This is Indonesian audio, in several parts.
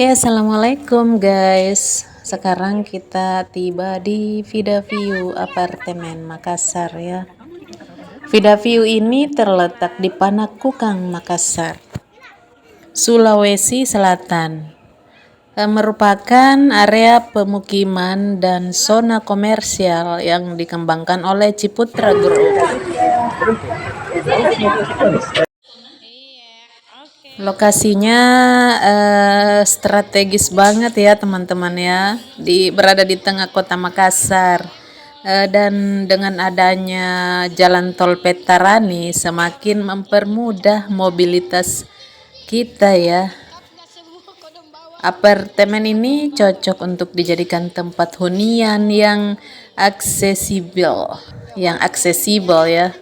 Oke, assalamualaikum guys. Sekarang kita tiba di Vida View Apartemen Makassar ya. Vida View ini terletak di Panakukang, Makassar, Sulawesi Selatan. Merupakan area pemukiman dan zona komersial yang dikembangkan oleh Ciputra Group. Lokasinya strategis banget ya teman-teman ya, berada di tengah kota Makassar. Dan dengan adanya jalan tol Petarani semakin mempermudah mobilitas kita ya. Apartemen ini cocok untuk dijadikan tempat hunian yang aksesibel ya.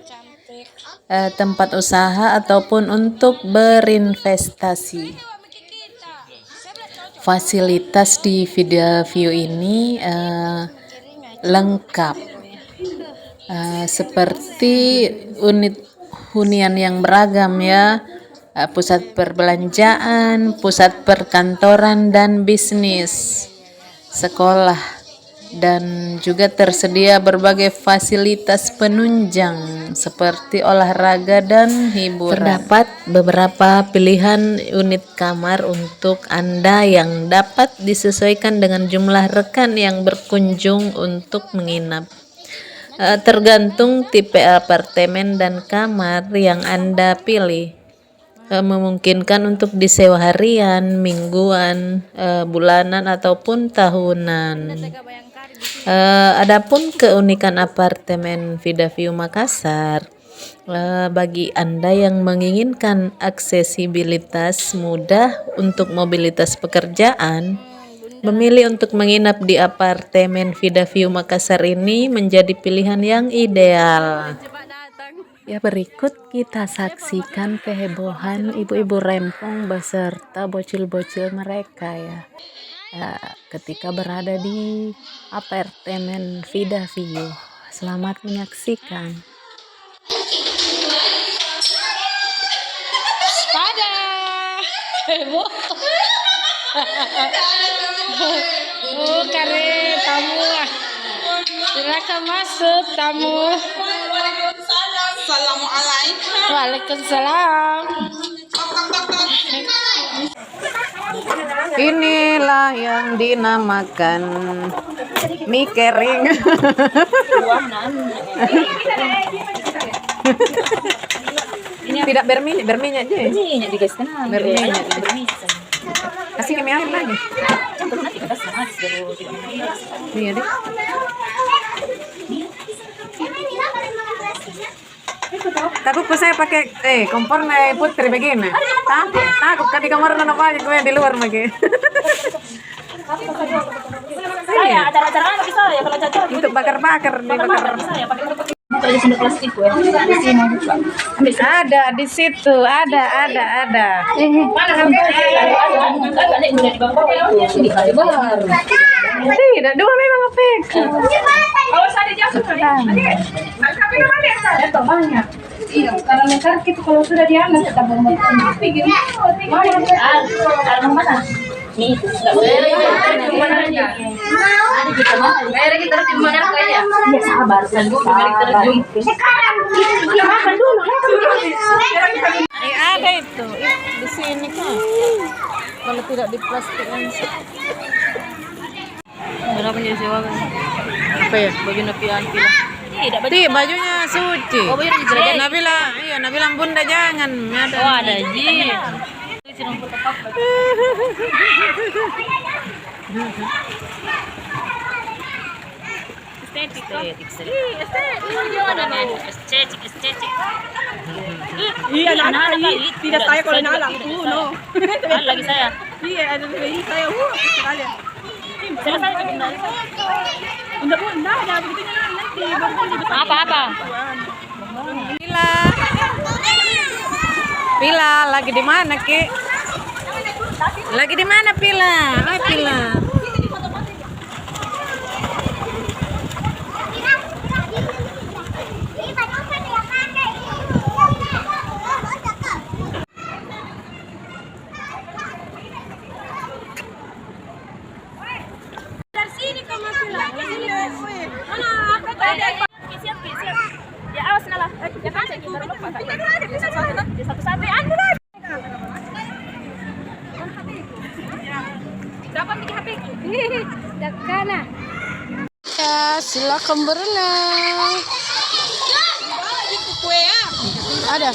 Tempat usaha ataupun untuk berinvestasi. Fasilitas di Vida View ini lengkap, seperti unit hunian yang beragam ya, pusat perbelanjaan, pusat perkantoran dan bisnis, sekolah, dan juga tersedia berbagai fasilitas penunjang seperti olahraga dan hiburan. Terdapat beberapa pilihan unit kamar untuk Anda yang dapat disesuaikan dengan jumlah rekan yang berkunjung untuk menginap. Tergantung tipe apartemen dan kamar yang Anda pilih. Memungkinkan untuk disewa harian, mingguan, bulanan ataupun tahunan. Adapun keunikan apartemen Vida View Makassar, bagi Anda yang menginginkan aksesibilitas mudah untuk mobilitas pekerjaan, memilih untuk menginap di apartemen Vida View Makassar ini menjadi pilihan yang ideal. Ya, berikut kita saksikan kehebohan ibu-ibu rempong beserta bocil-bocil mereka ya. Ketika berada di apartemen Vida View. Selamat menyaksikan. Pada heboh. Kare tamu. Silakan masuk tamu. Assalamualaikum. Waalaikumsalam. Inilah yang dinamakan mie kering. Tidak berminyak aja ya? Minyak di guys kan. Berminyak. Kasih kami air lagi. Iya deh. Takut saya pakai kompor nih putri begini. Takut kan di kamar nana aja gue di luar lagi. Saya acara-acara lagi saya kalau cocok Untuk bakar-bakar dibakar. saya pakai itu sendok plastik ya. Ada di situ, ada. Mana sampai udah di bawah itu. Di kali baru. Tidak, dua memang efek. Kalau saya jatuh tapi ada banyak. Iya, karena mereka itu kalau sudah diambil kita mau pikir. Kalau mana? Nih, enggak boleh. Mana aja. Ada kita mana? Kita harus dimana kayaknya. Ya sabar, terjun. Sekarang kita makan dulu. Ada itu di sini kan. Kalau tidak di plastik Berapa jadi sewa kan? apa ya? Bagi napian pila. Tidak betul. Bajunya suci. Oh, bajunya dijelajah. Nabila bunda jangan. Oh, ada ji. Estetik. Iya, tidak saya kalau nalang no. Lagi saya. Iya, ada lagi saya. Sekalian. Saya benar. Bunda ada begitunya nanti. Apa? Pila lagi di mana, Ki? Lagi di mana Pila? Pila. akan berenang. Ada.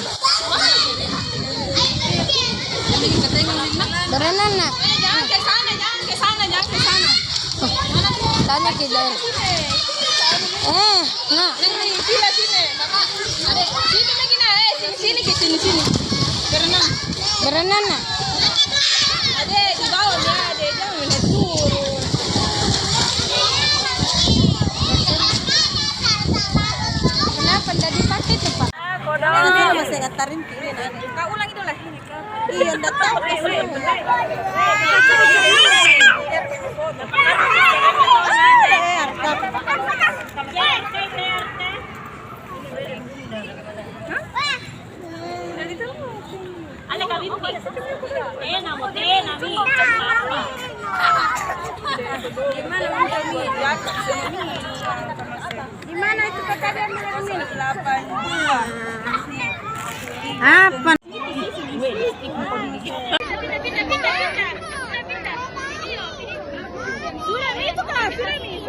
Berenang nak? Jangan ke sana, jangan ke sana, jangan ke sana. Tanya ke daerah. Nak. Sini, sini, kakak. Adek, sini lagi nak. Sini ke sini. Berenang. Berenang nak? Adek, di bawah ya, adek jangan naik turun. Kenapa tidak dipakai tuh Pak? Masih ngatarin kiri nanti. Kau ulang itu lah. Iya, enggak tahu Di mana itu kalian ini? 8 bulan. Apa? Sudah itu kan, sudah nih.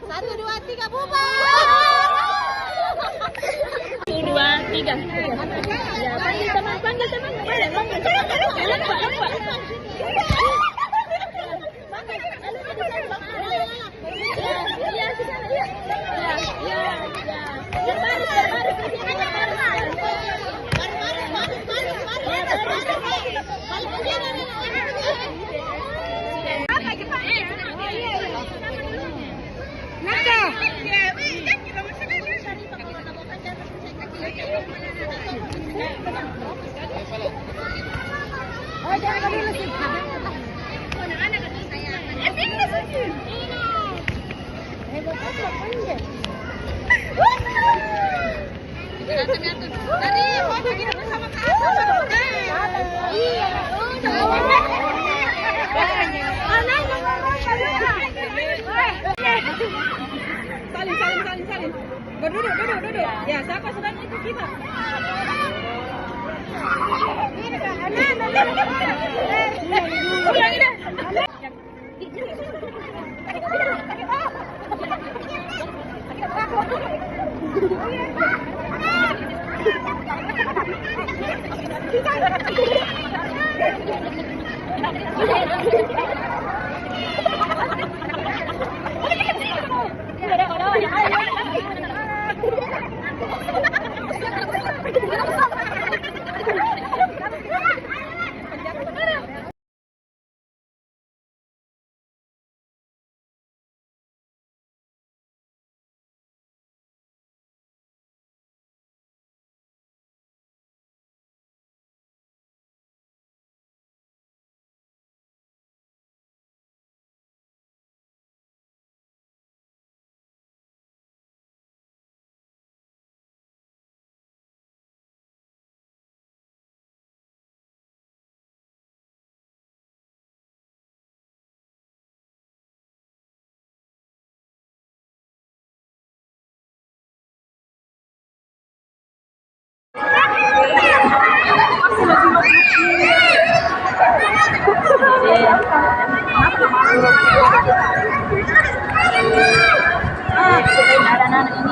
Satu, dua, tiga, bubar. 1, 2, 3. Ya, panggil teman. Salim. Berduduk. Ya, siapa sedang itu kita? Ulangi dah. anak-anak